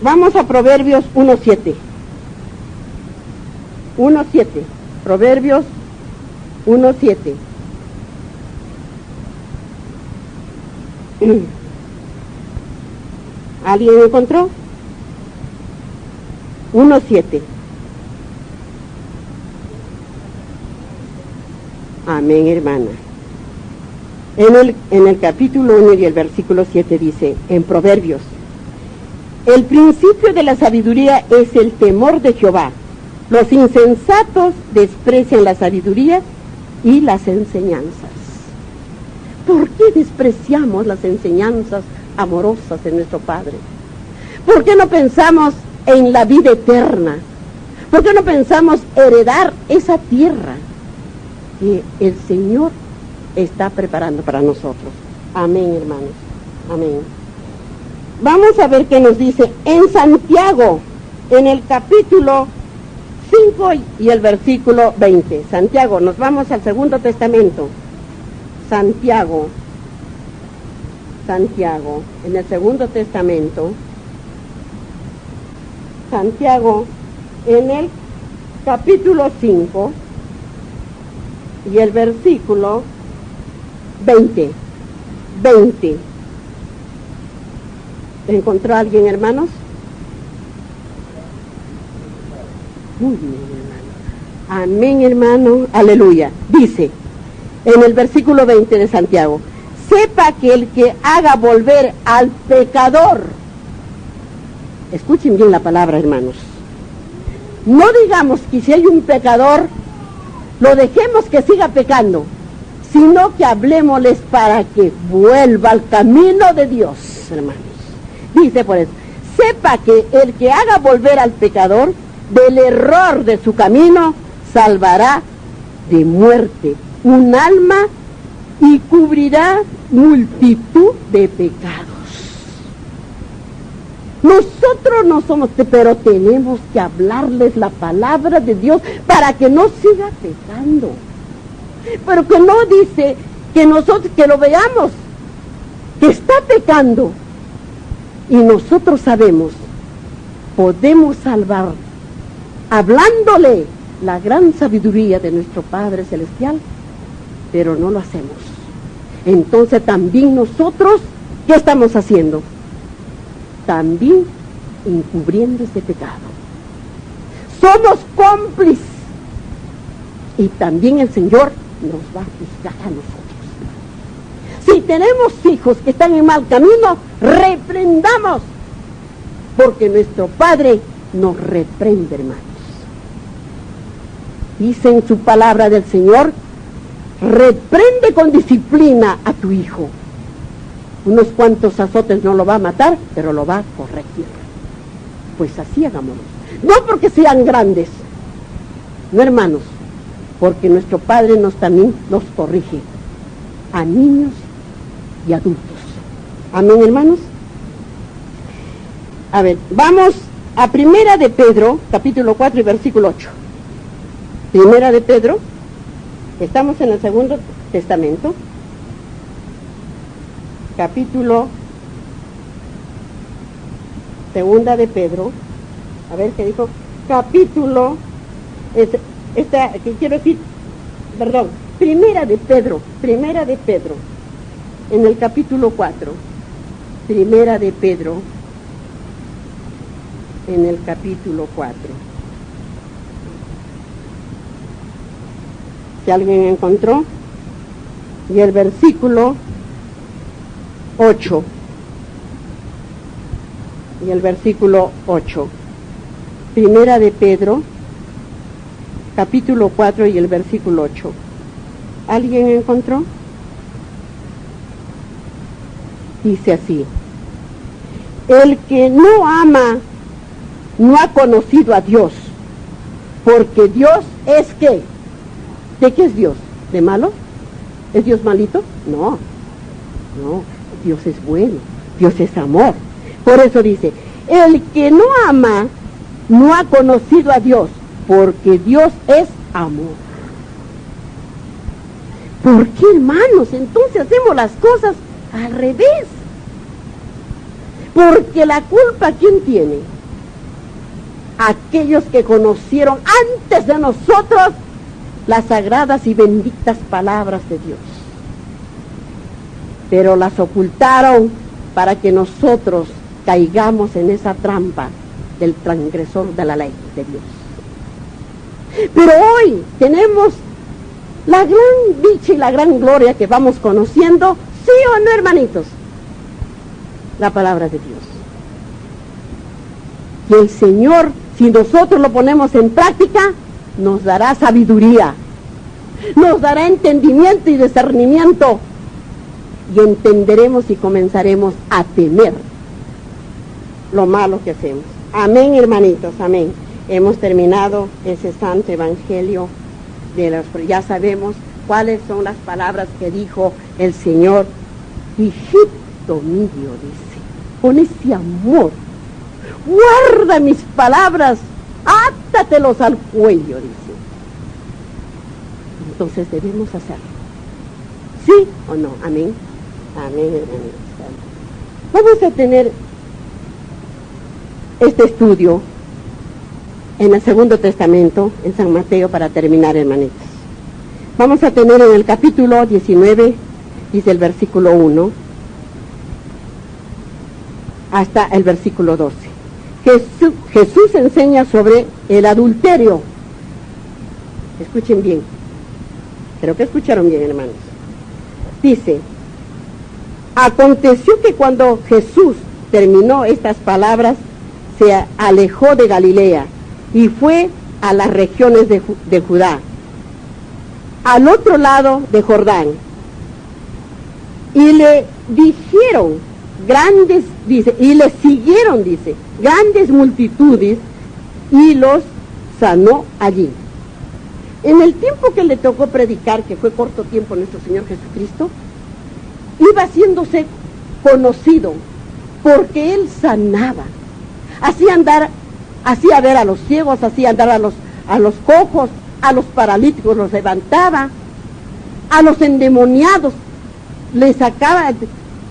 Vamos a Proverbios 1:7. 1:7. Proverbios 1:7. ¿Alguien encontró? 1:7. Amén, hermana. En el capítulo 1 y el versículo 7 dice, en Proverbios: el principio de la sabiduría es el temor de Jehová. Los insensatos desprecian la sabiduría y las enseñanzas. ¿Por qué despreciamos las enseñanzas amorosas de nuestro Padre? ¿Por qué no pensamos en la vida eterna? ¿Por qué no pensamos heredar esa tierra que el Señor está preparando para nosotros? Amén, hermanos. Amén. Vamos a ver qué nos dice en Santiago, en el capítulo 5 y el versículo 20. Santiago, nos vamos al Segundo Testamento. Santiago, en el Segundo Testamento. Santiago, en el capítulo 5 y el versículo 20. ¿Encontró alguien, hermanos? Muy bien, hermano. Amén, hermano. Aleluya. Dice, en el versículo 20 de Santiago: sepa que el que haga volver al pecador, escuchen bien la palabra, hermanos, no digamos que si hay un pecador, lo dejemos que siga pecando, sino que hablemosles para que vuelva al camino de Dios, hermanos. Dice por eso: sepa que el que haga volver al pecador del error de su camino, salvará de muerte un alma y cubrirá multitud de pecados. Nosotros no somos, pero tenemos que hablarles la palabra de Dios para que no siga pecando. Pero que no dice que nosotros, que lo veamos, que está pecando, y nosotros sabemos, podemos salvar, hablándole la gran sabiduría de nuestro Padre Celestial, pero no lo hacemos. Entonces también nosotros, ¿qué estamos haciendo? También encubriendo ese pecado. Somos cómplices. Y también el Señor nos va a juzgar a nosotros. Si tenemos hijos que están en mal camino, reprendamos, porque nuestro Padre nos reprende, hermanos. Dice en su palabra del Señor: reprende con disciplina a tu hijo. Unos cuantos azotes no lo va a matar, pero lo va a corregir. Pues así hagámoslo. No porque sean grandes, no, hermanos, porque nuestro Padre también nos corrige a niños y adultos. Amén, hermanos. A ver, vamos a Primera de Pedro, capítulo 4 y versículo 8. Primera de Pedro, estamos en el Segundo Testamento, capítulo, Segunda de Pedro, a ver qué dijo, capítulo, Primera de Pedro, en el capítulo 4, Primera de Pedro, en el capítulo 4. Si alguien encontró, y el versículo 8, y el versículo 8, Primera de Pedro, capítulo 4 y el versículo 8. ¿Alguien encontró? Dice así: el que no ama no ha conocido a Dios, porque Dios es ¿qué? ¿De qué es Dios? ¿De malo? ¿Es Dios malito? No, Dios es bueno, Dios es amor. Por eso dice: el que no ama no ha conocido a Dios, porque Dios es amor. ¿Por qué, hermanos, entonces hacemos las cosas al revés? Porque la culpa, ¿quién tiene? Aquellos que conocieron antes de nosotros las sagradas y benditas palabras de Dios, pero las ocultaron para que nosotros caigamos en esa trampa del transgresor de la ley de Dios. Pero hoy tenemos la gran dicha y la gran gloria que vamos conociendo, ¿sí o no, hermanitos? La palabra de Dios. Y el Señor, si nosotros lo ponemos en práctica, nos dará sabiduría, nos dará entendimiento y discernimiento, y entenderemos y comenzaremos a temer lo malo que hacemos. Amén, hermanitos, amén. Hemos terminado ese santo evangelio ya sabemos cuáles son las palabras que dijo el Señor. Hijito mío, dice, con ese amor, guarda mis palabras, átatelos al cuello, dice. Entonces debemos hacerlo. ¿Sí o no? Amén. Amén, hermanos. Vamos a tener este estudio en el Segundo Testamento, en San Mateo, para terminar, hermanitos. Vamos a tener en el capítulo 19, dice el versículo 1, hasta el versículo 12. Jesús enseña sobre el adulterio. Escuchen bien. Creo que escucharon bien, hermanos. Dice: aconteció que cuando Jesús terminó estas palabras, se alejó de Galilea y fue a las regiones de Judá, al otro lado de Jordán. Y le dijeron grandes, dice, y le siguieron, dice, grandes multitudes, y los sanó allí. En el tiempo que le tocó predicar, que fue corto tiempo, nuestro Señor Jesucristo, iba haciéndose conocido, porque Él sanaba, hacía ver a los ciegos, hacía andar a los cojos, a los paralíticos los levantaba, a los endemoniados les sacaba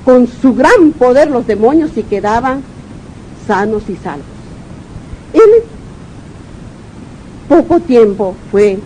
con su gran poder los demonios y quedaban sanos y salvos. En poco tiempo fue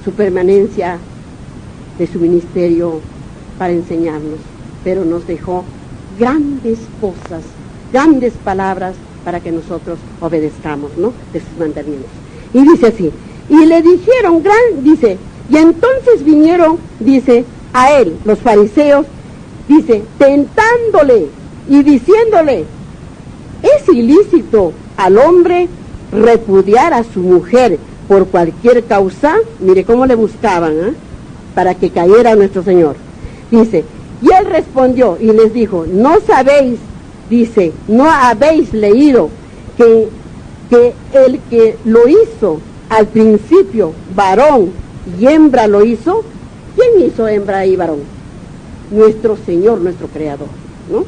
su permanencia de su ministerio para enseñarnos, pero nos dejó grandes cosas, grandes palabras para que nosotros obedezcamos, ¿no?, de sus mandamientos. Y dice así: y le dijeron, dice, y entonces vinieron, dice, a él, los fariseos, dice, tentándole y diciéndole: ¿es ilícito al hombre repudiar a su mujer por cualquier causa? Mire cómo le buscaban, para que cayera nuestro Señor. Dice, y él respondió y les dijo: ¿no sabéis, dice, no habéis leído que el que lo hizo al principio, varón y hembra lo hizo? ¿Quién hizo hembra y varón? Nuestro Señor, nuestro Creador, ¿no?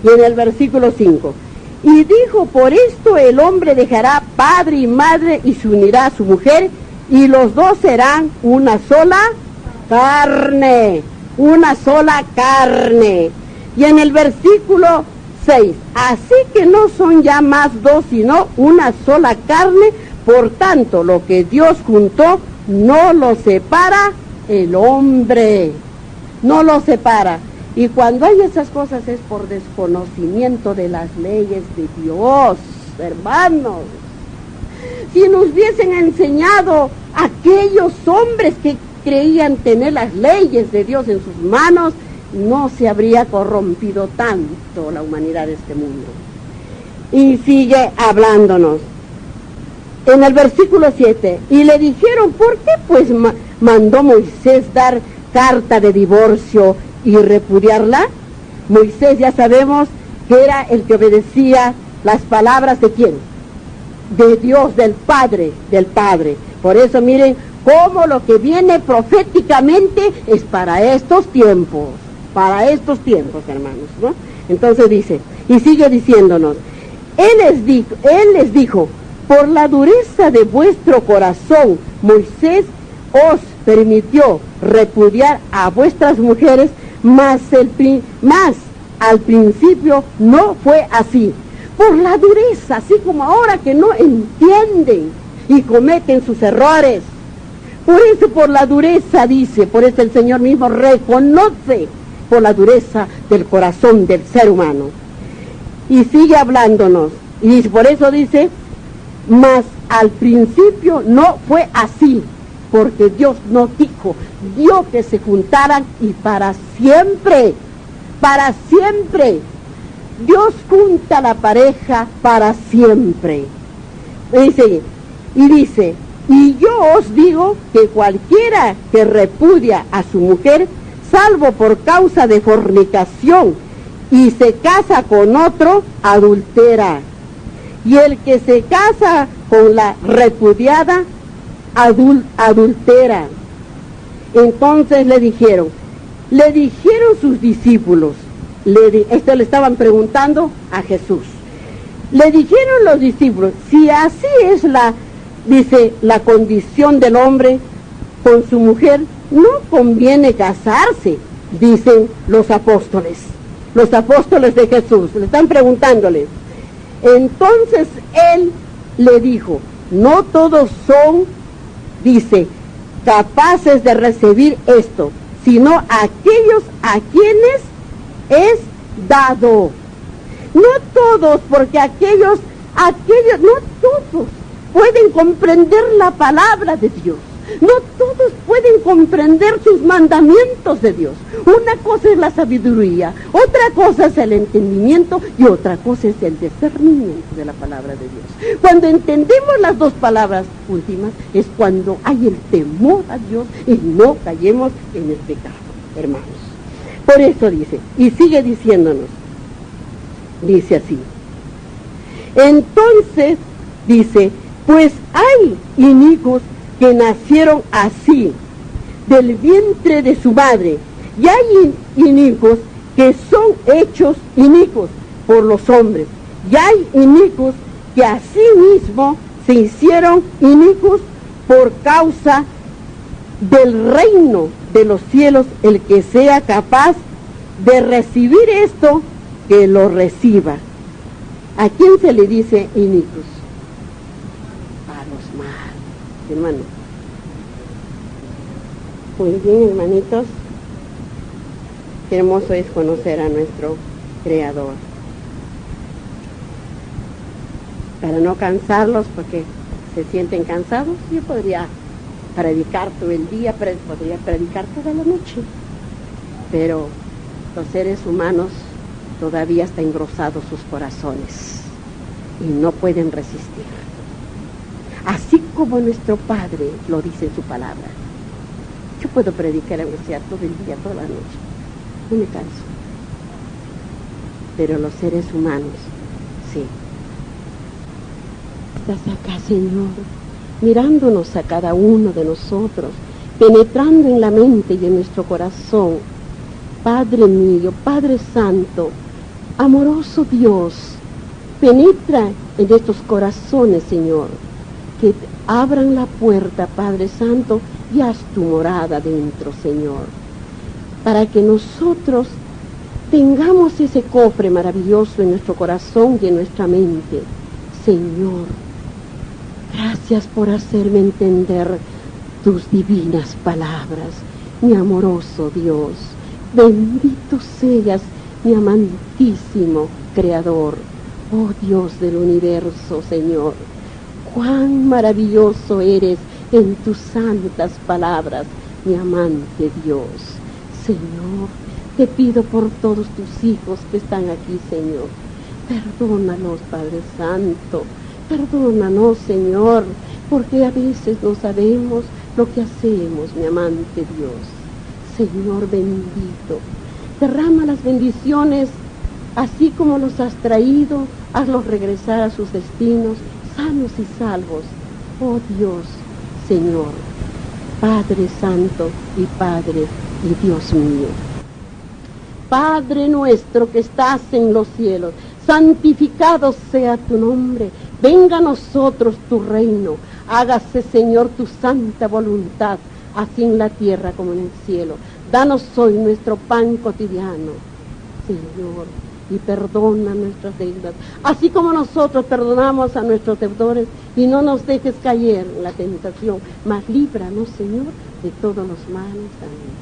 Y en el versículo 5, y dijo: por esto el hombre dejará padre y madre y se unirá a su mujer, y los dos serán una sola carne, una sola carne. Y en el versículo 6, así que no son ya más dos, sino una sola carne. Por tanto, lo que Dios juntó, no lo separa el hombre, no lo separa. Y cuando hay esas cosas es por desconocimiento de las leyes de Dios, hermanos. Si nos hubiesen enseñado aquellos hombres que creían tener las leyes de Dios en sus manos, no se habría corrompido tanto la humanidad de este mundo. Y sigue hablándonos. En el versículo 7, y le dijeron: ¿por qué pues mandó Moisés dar carta de divorcio y repudiarla? Moisés, ya sabemos que era el que obedecía las palabras de ¿quién? De Dios, del Padre. Por eso miren cómo lo que viene proféticamente es para estos tiempos, hermanos, ¿no? Entonces dice, y sigue diciéndonos, él les dijo: por la dureza de vuestro corazón, Moisés os permitió repudiar a vuestras mujeres, mas al principio no fue así, por la dureza, así como ahora que no entienden y cometen sus errores. Por eso, por la dureza, dice, por eso el Señor mismo reconoce por la dureza del corazón del ser humano. Y sigue hablándonos, y por eso dice, mas al principio no fue así, porque Dios no dijo, dio que se juntaran y para siempre, Dios junta a la pareja para siempre. Dice, y yo os digo que cualquiera que repudia a su mujer, salvo por causa de fornicación, y se casa con otro, adultera. Y el que se casa con la repudiada, adultera. Entonces le dijeron sus discípulos, esto le estaban preguntando a Jesús. Le dijeron los discípulos, si así es la condición del hombre con su mujer, no conviene casarse, dicen los apóstoles de Jesús, le están preguntándole. Entonces él le dijo, no todos son, dice, capaces de recibir esto, sino aquellos a quienes es dado. No todos, porque aquellos, no todos pueden comprender la palabra de Dios. No todos pueden comprender sus mandamientos de Dios. Una cosa es la sabiduría, otra cosa es el entendimiento y otra cosa es el discernimiento de la palabra de Dios. Cuando entendemos las dos palabras últimas es cuando hay el temor a Dios y no caemos en el pecado, hermanos. Por eso dice, y sigue diciéndonos, dice así. Entonces, dice, pues hay inicuos que nacieron así, del vientre de su madre, y hay inicuos que son hechos inicuos por los hombres, y hay inicuos que asimismo se hicieron inicuos por causa del reino de los cielos. El que sea capaz de recibir esto, que lo reciba. ¿A quién se le dice inicuos? A los malos, hermano. Muy bien, hermanitos. Qué hermoso es conocer a nuestro Creador. Para no cansarlos, porque se sienten cansados, yo podría predicar todo el día, podría predicar toda la noche. Pero los seres humanos todavía están engrosados sus corazones y no pueden resistir. Así como nuestro Padre lo dice en su palabra. Yo puedo predicar aunque sea todo el día, toda la noche. No me canso. Pero los seres humanos, sí. Estás acá, Señor, mirándonos a cada uno de nosotros, penetrando en la mente y en nuestro corazón. Padre mío, Padre Santo, amoroso Dios, penetra en estos corazones, Señor, que abran la puerta, Padre Santo, y haz tu morada dentro, Señor, para que nosotros tengamos ese cofre maravilloso en nuestro corazón y en nuestra mente. Señor, gracias por hacerme entender tus divinas palabras, mi amoroso Dios. Bendito seas, mi amantísimo Creador, oh Dios del universo, Señor. Cuán maravilloso eres en tus santas palabras, mi amante Dios. Señor, te pido por todos tus hijos que están aquí, Señor. Perdónalos, Padre Santo. Perdónanos, Señor, porque a veces no sabemos lo que hacemos, mi amante Dios. Señor bendito, derrama las bendiciones, así como los has traído, hazlos regresar a sus destinos, sanos y salvos. Oh Dios, Señor, Padre Santo y Padre y Dios mío. Padre nuestro que estás en los cielos, santificado sea tu nombre, venga a nosotros tu reino, hágase, Señor, tu santa voluntad, así en la tierra como en el cielo. Danos hoy nuestro pan cotidiano. Señor, y perdona nuestras deudas, así como nosotros perdonamos a nuestros deudores, y no nos dejes caer en la tentación, mas líbranos, Señor, de todos los males. Amén.